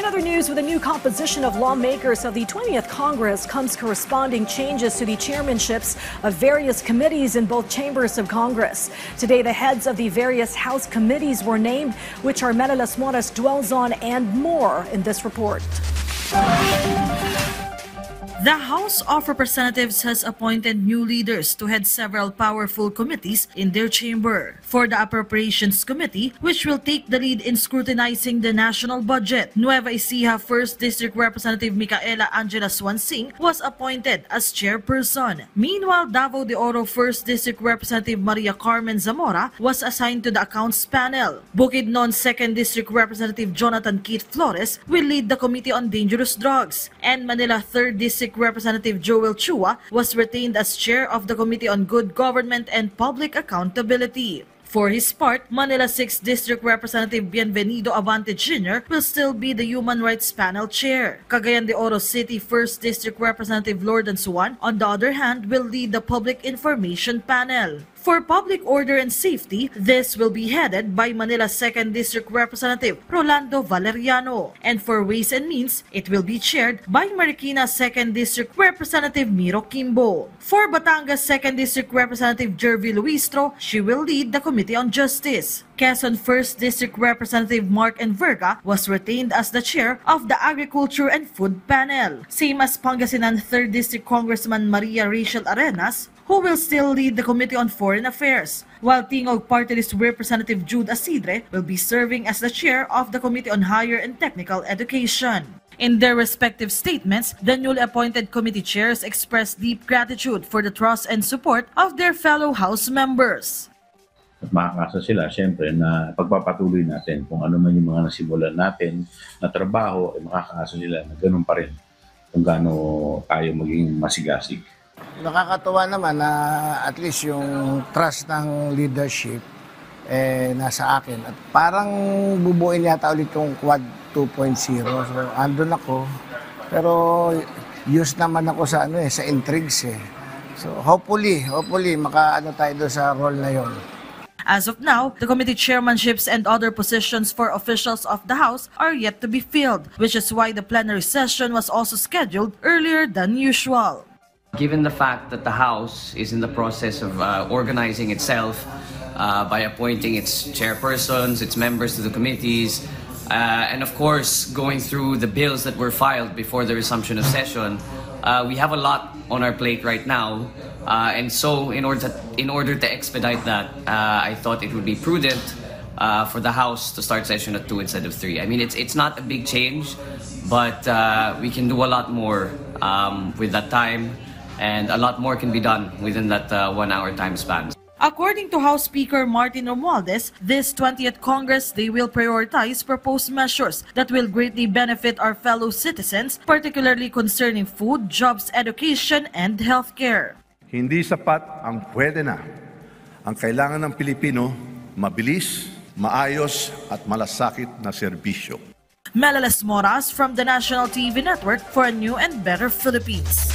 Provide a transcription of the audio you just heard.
In other news, with the new composition of lawmakers of the 20th Congress comes corresponding changes to the chairmanships of various committees in both chambers of Congress. Today, the heads of the various House committees were named, which Armela Las Moras dwells on and more in this report. The House of Representatives has appointed new leaders to head several powerful committees in their chamber. For the Appropriations Committee, which will take the lead in scrutinizing the national budget, Nueva Ecija 1st District Representative Micaela Angela Swansing was appointed as chairperson. Meanwhile, Davao de Oro 1st District Representative Maria Carmen Zamora was assigned to the Accounts Panel. Bukidnon 2nd District Representative Jonathan Keith Flores will lead the Committee on Dangerous Drugs, and Manila 3rd District Representative Joel Chua was retained as chair of the Committee on Good Government and Public Accountability. For his part, Manila 6th District Representative Bienvenido Abante Jr. will still be the Human Rights Panel chair. Cagayan de Oro City 1st District Representative Lordan Suwan, on the other hand, will lead the Public Information Panel. For Public Order and Safety, this will be headed by Manila 2nd District Representative Rolando Valeriano. And for Ways and Means, it will be chaired by Marikina 2nd District Representative Miro Kimbo. For Batangas 2nd District Representative Jervy Luistro, she will lead the Committee on Justice. Quezon 1st District Representative Mark Enverga was retained as the chair of the Agriculture and Food Panel. Same as Pangasinan 3rd District Congressman Maria Rachel Arenas, who will still lead the Committee on Foreign Affairs, while Tingog Party List Representative Jude Asidre will be serving as the chair of the Committee on Higher and Technical Education. In their respective statements, the newly appointed committee chairs expressed deep gratitude for the trust and support of their fellow House members. At makakasa sila, siyempre, na pagpapatuloy natin kung ano man yung mga nasimulan natin na trabaho, ay makakasa sila na ganun pa rin kung gaano tayo maging masigasig. Nakakatuwa naman na at least yung trust ng leadership nasa akin. At parang bubuin yata ulit yung Quad 2.0. So andun ako. Pero used naman ako sa sa intrigues eh. So hopefully makaano tayo doon sa role na yon. As of now, the committee chairmanships and other positions for officials of the House are yet to be filled, which is why the plenary session was also scheduled earlier than usual. Given the fact that the House is in the process of organizing itself by appointing its chairpersons, its members to the committees, and of course going through the bills that were filed before the resumption of session, we have a lot on our plate right now, and so in order to expedite that, I thought it would be prudent for the House to start session at 2 instead of 3. I mean, it's not a big change, but we can do a lot more with that time. And a lot more can be done within that 1 hour time span. According to House Speaker Martin Romualdez, this 20th Congress, they will prioritize proposed measures that will greatly benefit our fellow citizens, particularly concerning food, jobs, education, and healthcare. Hindi sapat ang pwede na. Ang kailangan ng Pilipino, mabilis, maayos at malasakit na serbisyo. Mela Las Moras from the National TV Network for a new and better Philippines.